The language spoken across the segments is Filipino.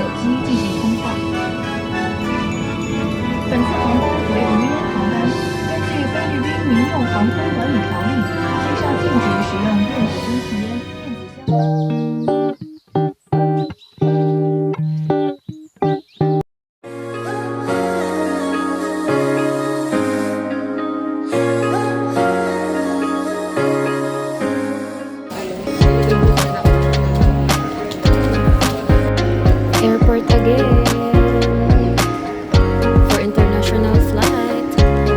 手机进行通话。本次航班为无烟航班，根据菲律宾民用航空管理条例，机上禁止使用电子蒸汽烟、电子香。Airport again for international flight.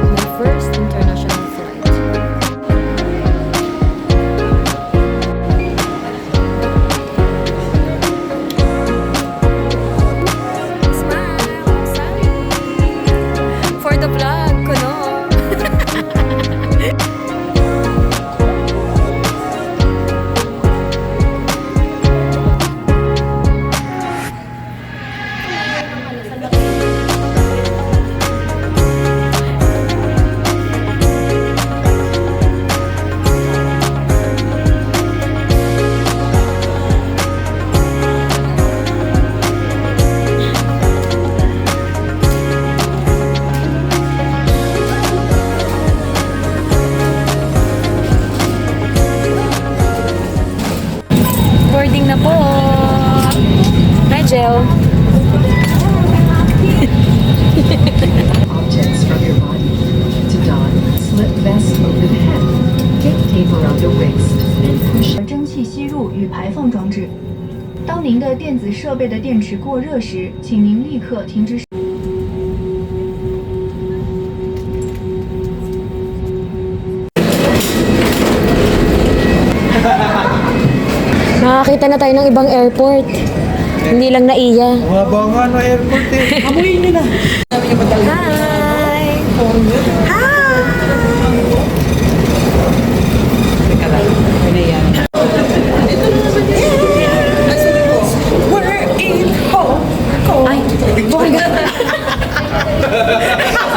My first international flight. Smile, sorry for the vlog ko, no? Boarding na po. Nigel. Objects from your body. To don, slip vest over the head. Get tape around the waist and push. 蒸汽吸入与排放装置。当您的电子设备的电池过热时，请您立刻停止。 Nakakita na tayo ng ibang airport. Hindi lang naiya. Mabangan na airport eh. Amoy nila. Hi! Ay, bongga.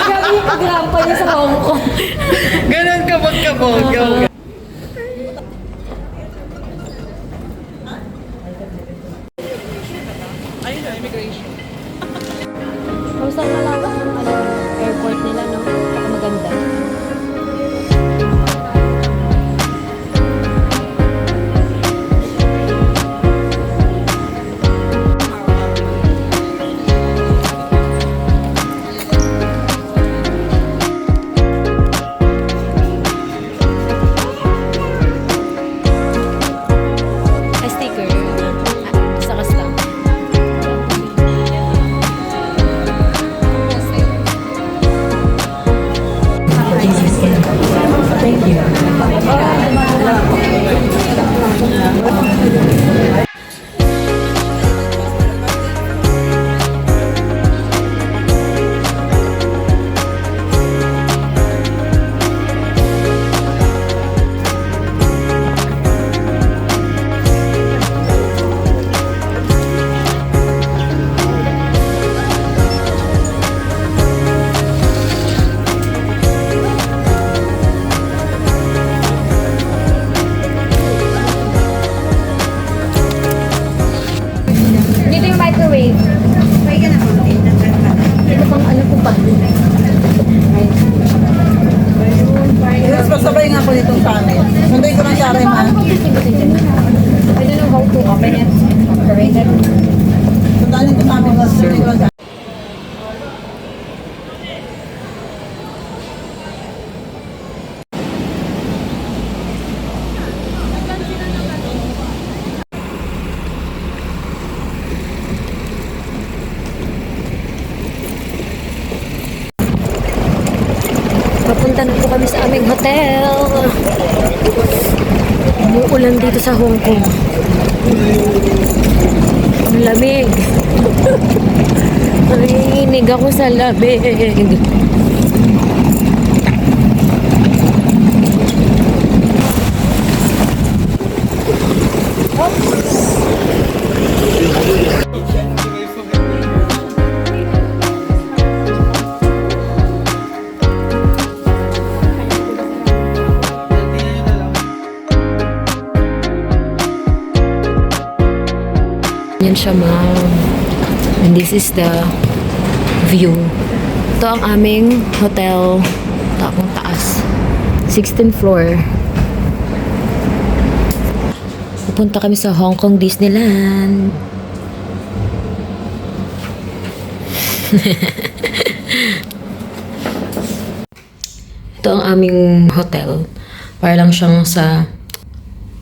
Grabe yung pagrampa niya sa Hong Kong. Ganun ka magkabongga. Ayun na, immigration. Kamusta ang malawak ng airport nila, no? Saka maganda. Ay, sticker. Isa ka stamp. Thank you. Dito yung microwave. Ito pang ano po ba? Yes, pasabay nga po ditong sa amin. Sunday ko lang siya, Rayman. I don't know how to open it. Operate it. Sundanin ko sa amin. Sunday ko lang siya. Papunta na po kami sa aming hotel. Umuulan dito sa Hong Kong. Ang lamig. Nanginginig ako sa lamig. Yan siya, ma'am. And this is the view. Ito ang aming hotel. Tapong taas. 16th floor. Pupunta kami sa Hong Kong Disneyland. Ito ang aming hotel. Para lang siyang sa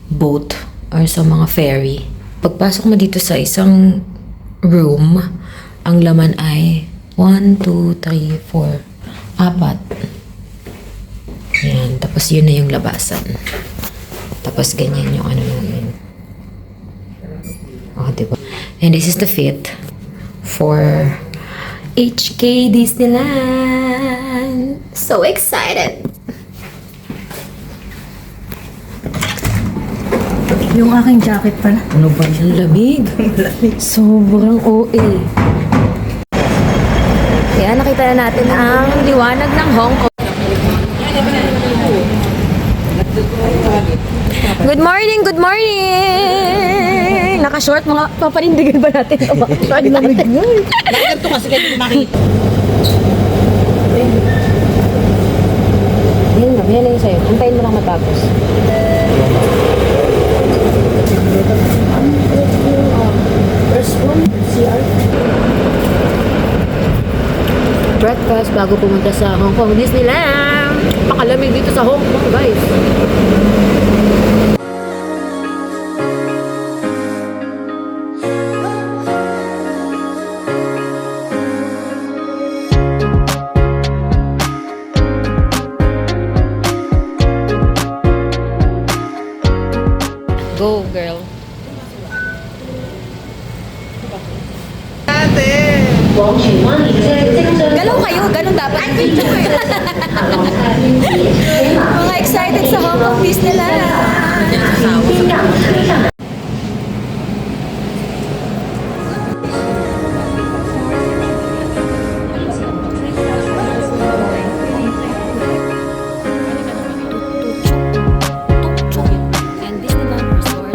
boat or sa mga ferry. Pagpasok mo dito sa isang room, ang laman ay 1, 2, 3, 4, 4. Yan. Tapos yun na yung labasan. Tapos ganyan yung ano namin. Oh, diba? And this is the fit for HK Disneyland. So excited! Yung aking jacket pala. Ano ba yung lamig? Sobrang OA. Kaya nakita na natin ang liwanag ng Hong Kong. Good morning! Good morning! Naka-short mga papanindigan ba natin? Short natin. Ganito kasi kayo makita. Yan na, yan na yung sa'yo. Antayin mo lang matapos. First room, CR. Breakfast bago pumunta sa Hong Kong Disneyland. Pakalamig dito sa Hong Kong, guys. Go, girl. Galaw kayo, ganun dapat. Mga excited sa Hong Kong Disneyland. And Disneyland Resort.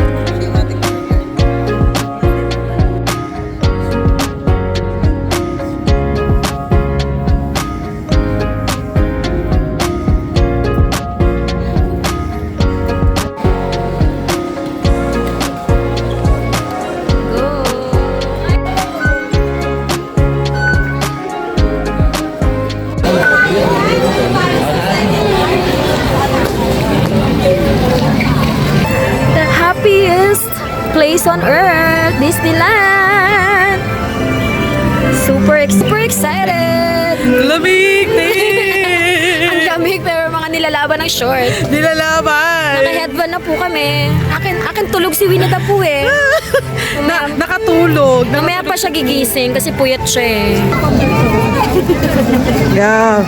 The happiest place on earth, Disneyland. Super excited. Lamig Ang din! lamig pero mga nilalaban ng short. Nilalaban! Naka-headband na po kami. Akin tulog si Winnie the Pooh eh. Nakatulog. Mamaya pa siya gigising kasi puyat siya eh. Yeah.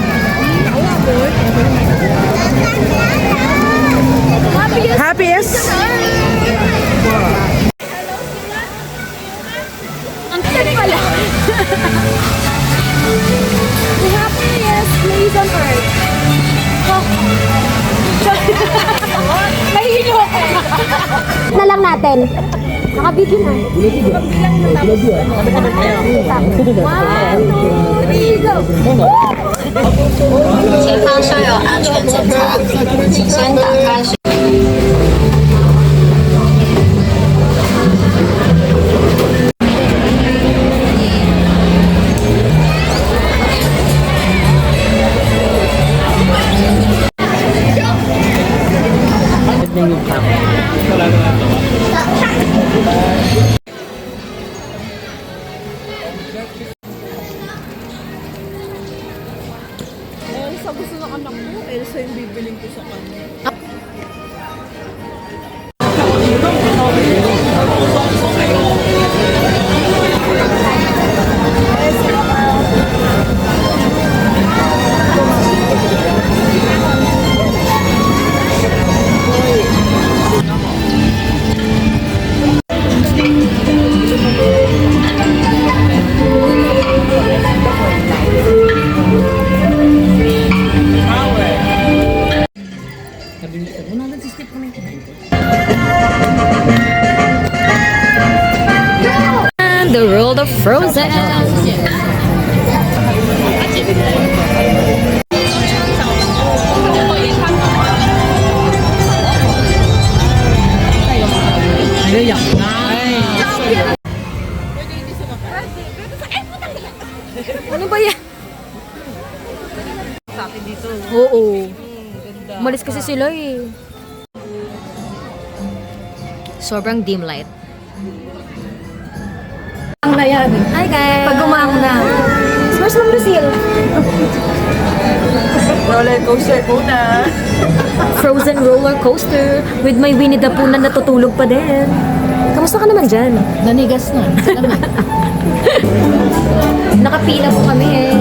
Happiest? Ang cute pala. The happiest place on earth. Oh. Nahihilo ako. Na lang natin. Naka-video na. 1, 2, 3, go!前方设有安全检查，请先打开。Sa gusto ng anak ko, Elsa yung bibiling ko sa kanya. the Frozen. Ano ba yan? Oo. Umalis kasi sila eh. Sobrang dim light. Ang na yan. Hi guys! Pag umang na. Smash Ma'am Lucille! Roller coaster po na. Frozen roller coaster with my Winnie the Pooh na natutulog pa din. Kamusta ka naman dyan? Nanigas na. Nakapila po kami eh.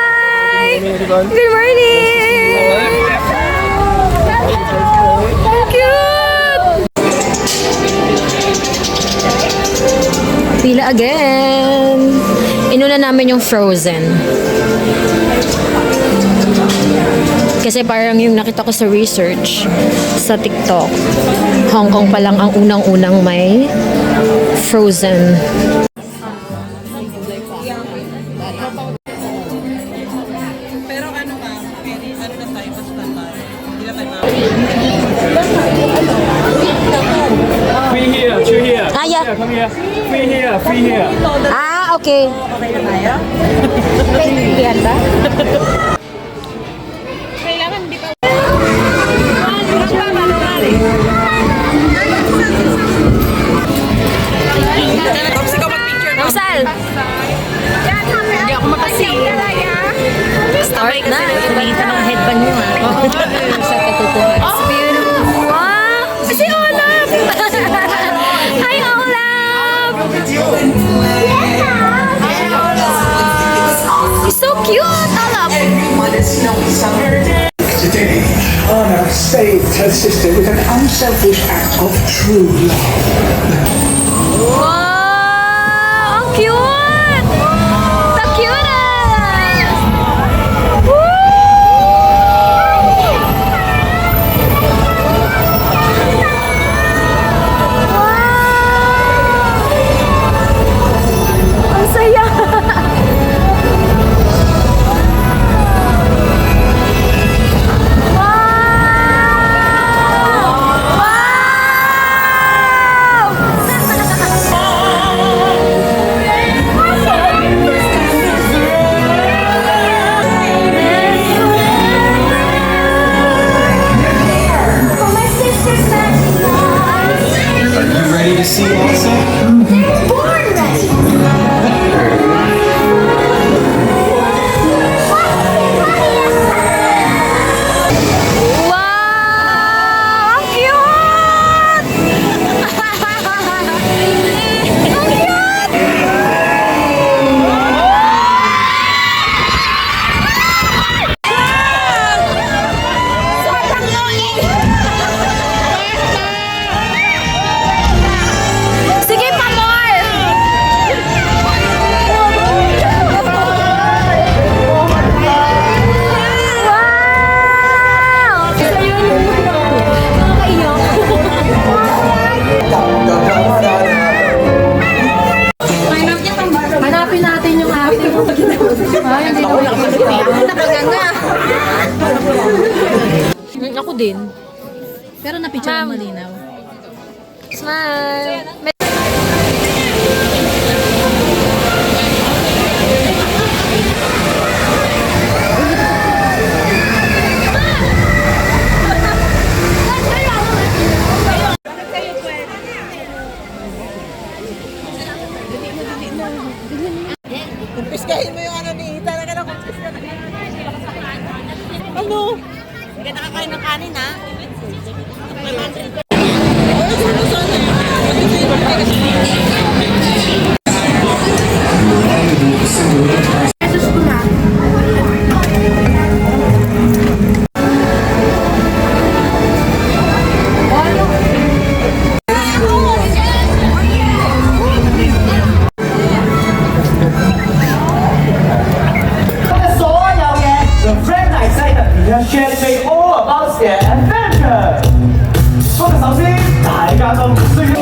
Hi! Good morning! Cute! Pila again. Inuna namin yung Frozen. Kasi parang yung nakita ko sa research sa TikTok, Hong Kong pa lang ang unang-unang may Frozen. Pero ano ka, Perry, ano na tayo, basta tayo. Hindi na tayo Free here, two here. Ah, yeah. Here, come here. Free here, free here. Ah, okay. okay na tayo? Yan ba? Ramsal! Hindi ako makasi. Start na. Kumita mga headband nyo ha. Sa katutuhan. It's beautiful. Wow! Si Olaf! Hi, Olaf! He's so cute, Olaf! Today, Anna saved her sister with an unselfish act of true love. Wow! Ang cute! The cutest! Woo! Wow! Ang saya! Are you ready to see also? Wow! Ang cute! Sige pa more! Wow! Isa yun. Nakakaiyak. Hanapin natin yung ating. Ay, hindi na wala nakaganga. Ako din. Pero na-picture ang malinaw. Smile. Kumpiskahin mo yung ano ni Ita. Kumpiska na. Ano? Hindi ka nakakain ng kanin ha? 包錢 Adventure。不過首先，大家都唔需要。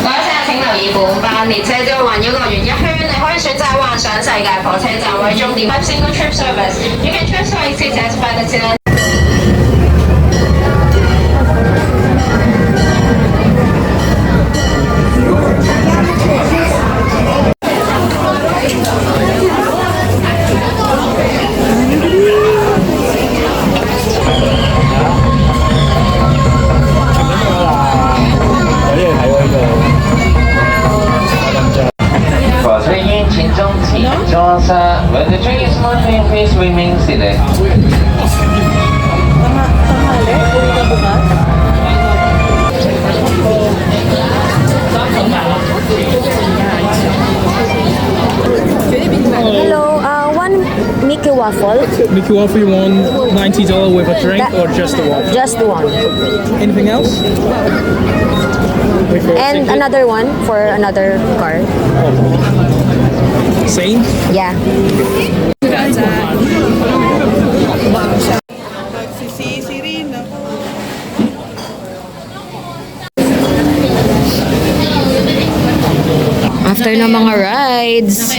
各位乘客請留意，本班列車將環繞樂園一圈，你可以選擇幻想世界火車站為終點。Have single trip service. You can transfer exit as by the cylinder. When the train is moving, please remain seated. Hello, one Mickey waffle. Mickey waffle, you want $90 with a drink or just the waffle? Just one. Anything else? And another one for another car. Same? Yeah. Si Rin ako. After ng mga rides,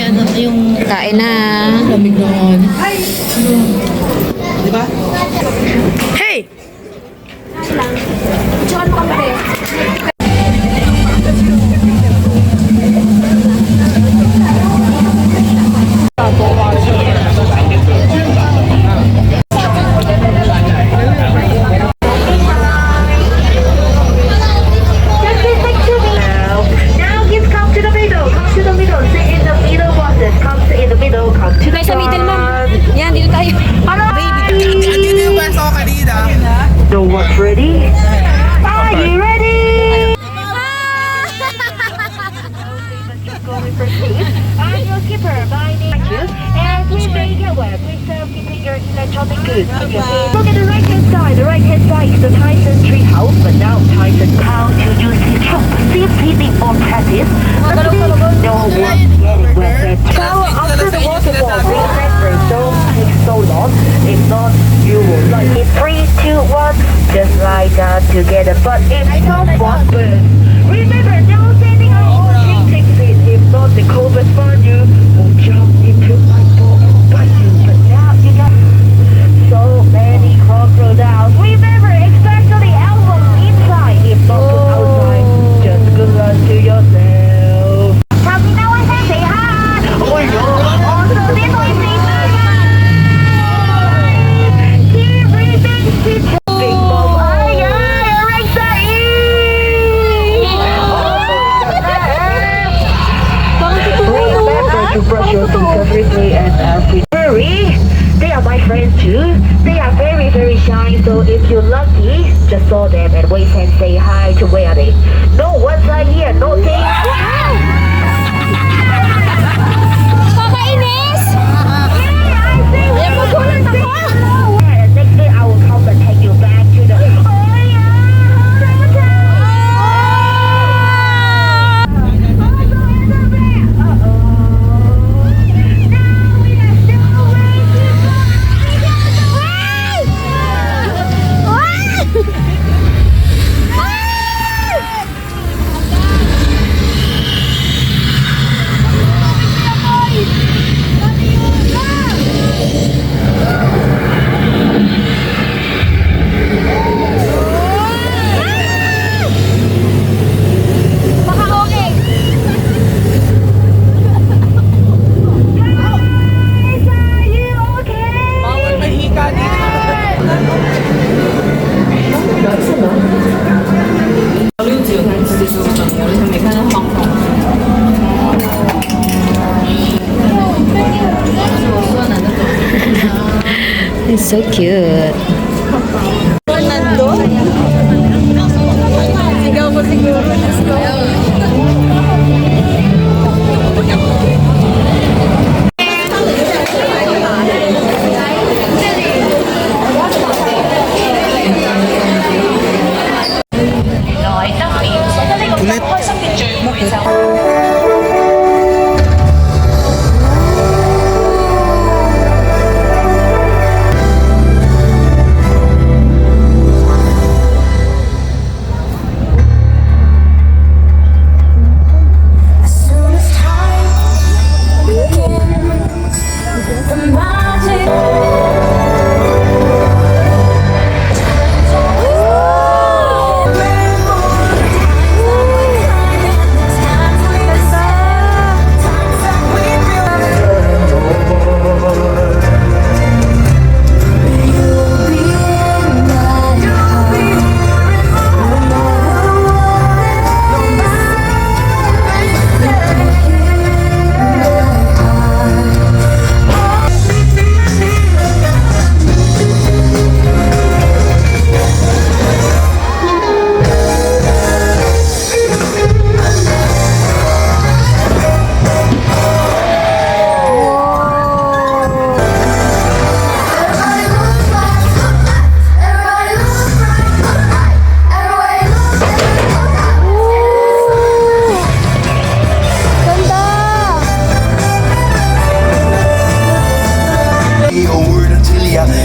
kain na. Diba? Hey! Tayo sa middle, ma'am. Yan, dito tayo. Andito yung best ako kanina. So what's ready? Are you ready? Going for sleep. I'm your skipper. My name is you. And please make it aware. Please stop keeping your electronic goods on your head. Look at the right hand side. The right hand side is the Tyson tree house, but now Tyson how to use his trunk. See feeding on practice. No one power after the waterfall. Remember, don't take so long. If not, you will like it. 3, 2, 1. Just like that together, but it's not one bird. Remember, no standing on changing feet. If not, the coldest for you will jump into my boat and bite you. But now you got so many crocodiles. Remember, especially album inside. If not put outside, just good luck to yourself. Tell me now and say hi. Oh, no. Also, this one say bye. Keep reading to Big Bob. Ay, right side. Remember to brush your teeth every day and every day. They are my friends too. They are very, very shy. So if you're lucky, just saw them and wave and say hi to where they. No one side here. No say hi. Next day I will come and take you back to the. It's so cute. Sigaw ko siguro. Let's go.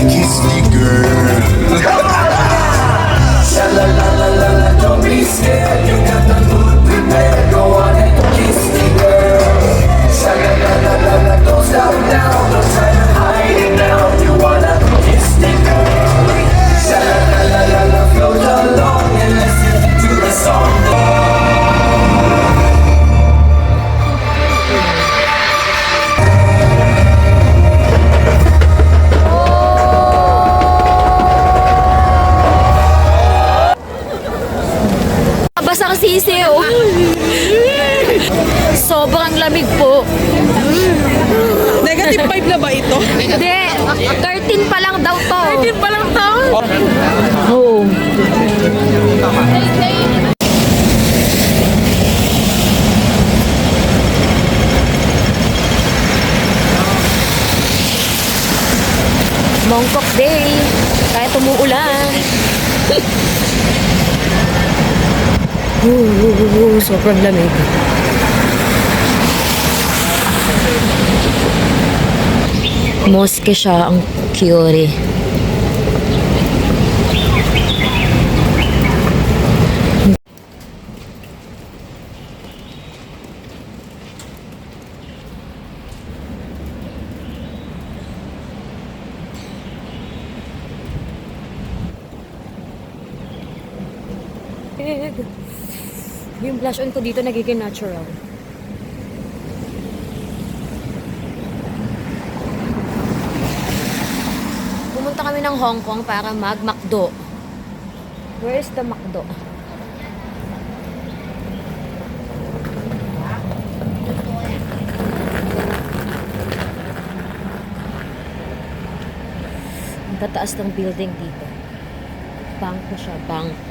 Kiss me, girl. Sha-la-la-la-la-la, don't be scared. You got the mood prepared. Go on and kiss me, girl. Sha-la-la-la-la-la, don't stop now. Don't try to hide it now. You wanna kiss me, girl. Sha-la-la-la-la-la, float along and listen to the song. Basang sisiw. Sobrang lamig po. Negative 5 na ba ito? Hindi, 13 pa lang daw to. 13 pa lang to? Oo. Mongkok Day. Kahit umuulan. Sobrang lamig. Mosque siya ang Kiori. Yung blush on ko dito nagiging natural. Pumunta kami ng Hong Kong para mag-McDo. Where is the McDo? Ang tataas ng building dito. Bangko siya, bangko.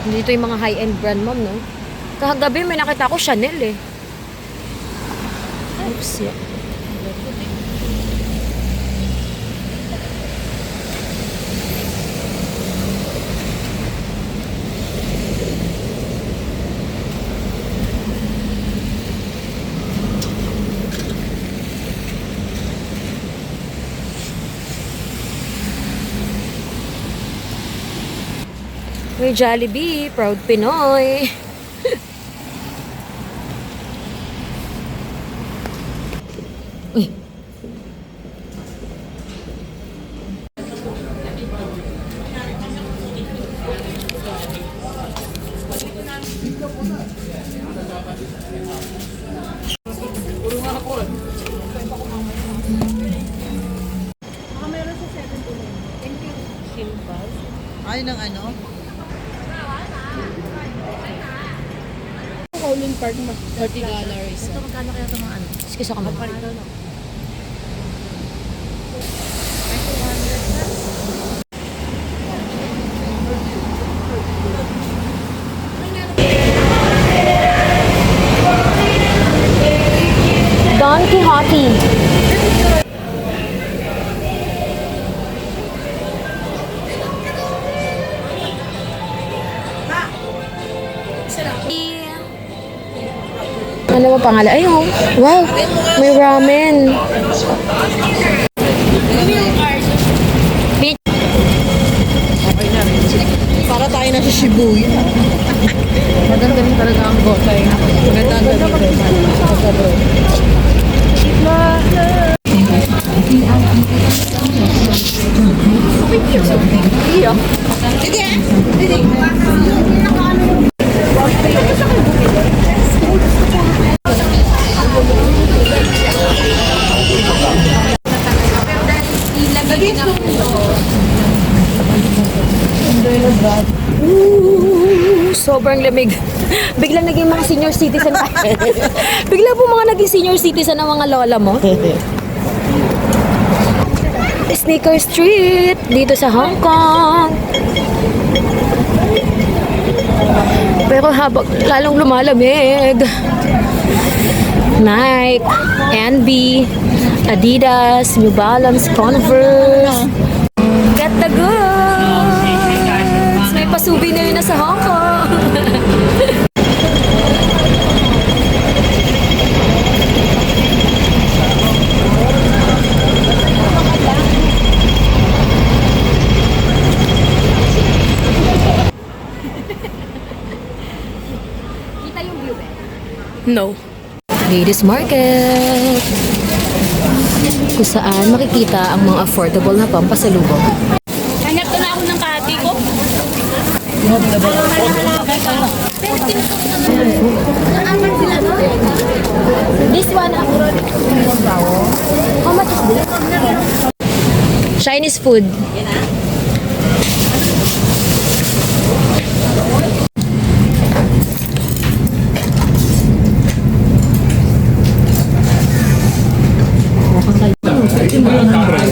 Dito yung mga high-end brand, ma'am, no? Kahagabi may nakita ko Chanel, eh. Oops, yeah. May Jollibee, proud Pinoy. Uy. Ay, ng ano? Kowloon Park, Portigala Resort. Ito, magkano kaya ito mga ano? Excuse ako, ma'am. Don Quixote. Ano mo pangalan? Ay, oh. Wow. May ramen. Para tayo na sa Shibuya. Maganda rin talaga ang gotay. Maganda ang dito. Sobrang lamig. Bigla naging mga senior citizen pa. Bigla po mga naging senior citizen ng mga lola mo. Sneaker Street dito sa Hong Kong. Pero habang lalong lumalamig. Nike, NB, Adidas, New Balance, Converse. Get the goods! No. Ladies Market. Kung saan makikita ang mga affordable na pampasalubong. Hanap ko na ako ng kati ko. This one, how much is this? Chinese food.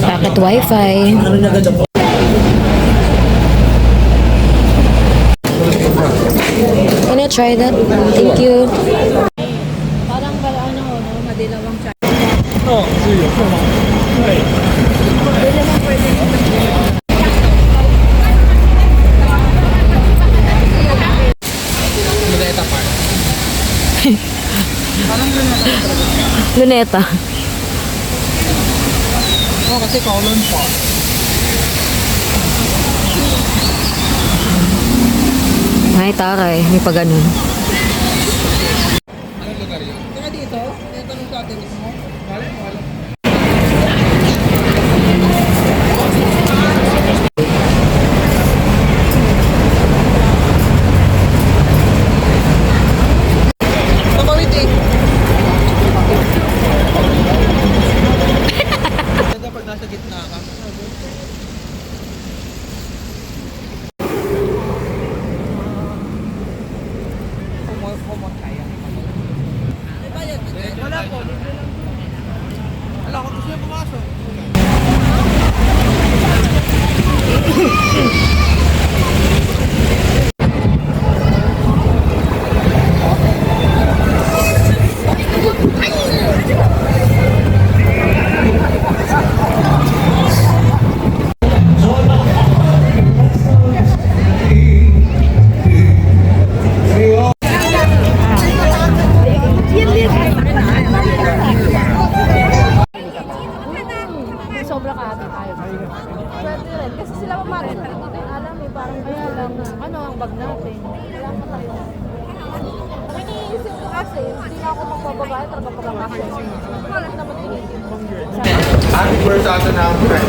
Packet wifi. Can I try that? Thank you. Parang ano, no? Madilawang siya. 哦，是有空吗？对。 Luneta. Oh, kasi kaulan pa. Ay, taray. May pa ganun. Kaya dito, yung tanong sa atin mo. Kapawit eh. Dapat nasa gitna ka. Wala po. Wala ko gusto niya pumasok. Sobra kati tayo. Pwede rin. Kasi sila pumarin. Hindi ko din alam eh. Parang kaya lang. Ano ang bag natin? Wala pa tayo. Ang iniisip ko kasi, hindi na ako magpababae talaga pagkakasya. Wala naman iniisip ko. Happy birthday na ang friend.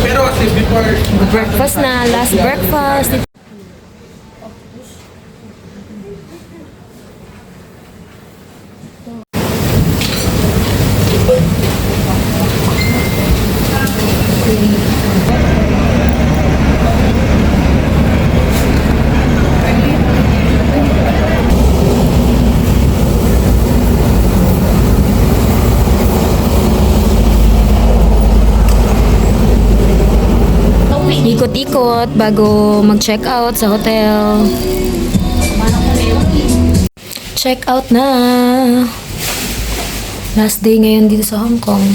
Pero kasi before Breakfast na. Last breakfast. Ikot-ikot bago mag-check out sa hotel. Check out na. Last day ngayon dito sa Hong Kong.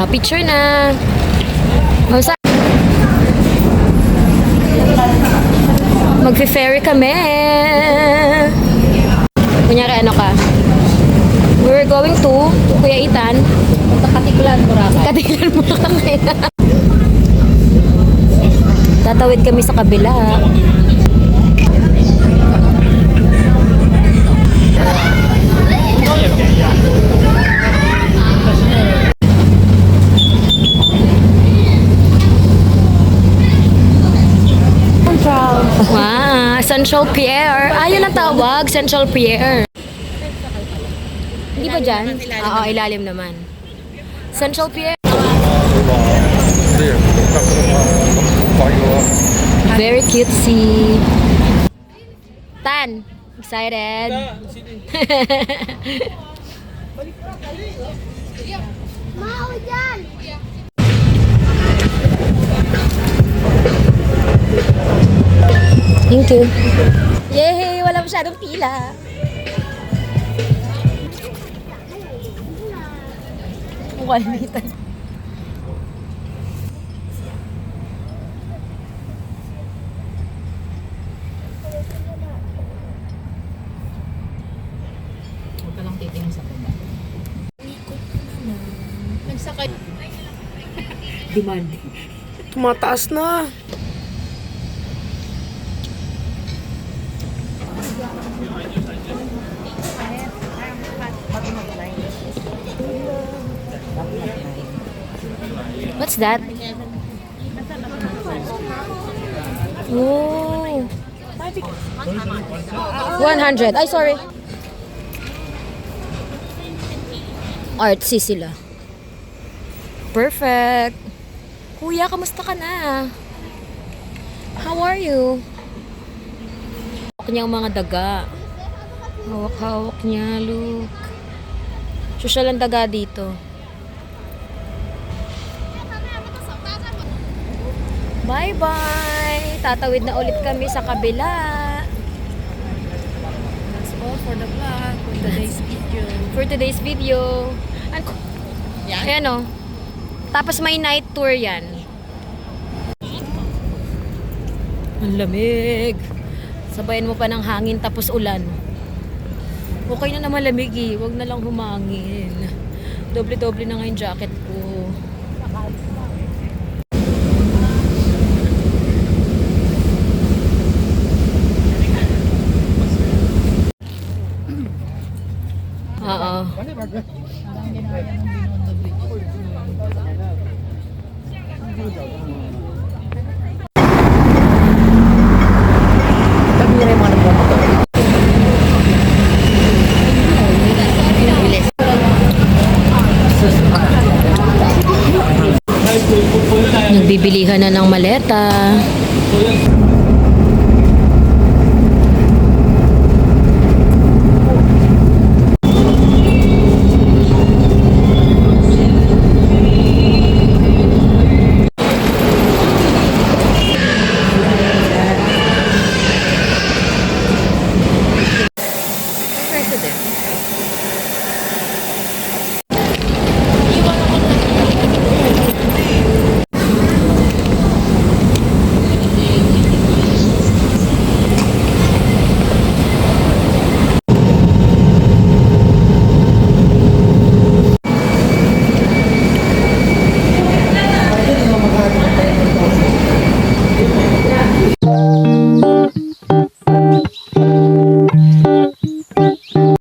Picture na. Basta magfe-ferry kami. Kunyari ano ka? We're going to Kuya Itan. Katiklan, Boracay. Katiklan mo kami. Tatawid kami sa kabila. Wow, Central Pier. Ayun ang tawag, Central Pier. Hindi ba dyan? Oo, ilalim naman. Central Pier. Very cutesy. Tan, excited? Mau dyan! Thank you. Yay! Wala masyadong pila. Walmitan. Demand. Tumataas na. What's that? Oh. 100. Ay, sorry. Artsy sila. Perfect. Kuya, kamusta ka na? How are you? Hawak niya ang mga daga. Hawak-hawak niya, look. Social ang daga dito. Bye-bye! Tatawid na ulit kami sa kabila. That's all for the vlog, for today's video. For today's video. Ayan o. Tapos may night tour yan. Ang lamig. Sabayan mo pa ng hangin tapos ulan. Okay na naman lamig eh. Huwag na lang humangin. Doble-doble na nga yung jacket ko. Oo. Nagbibilihan na ng maleta.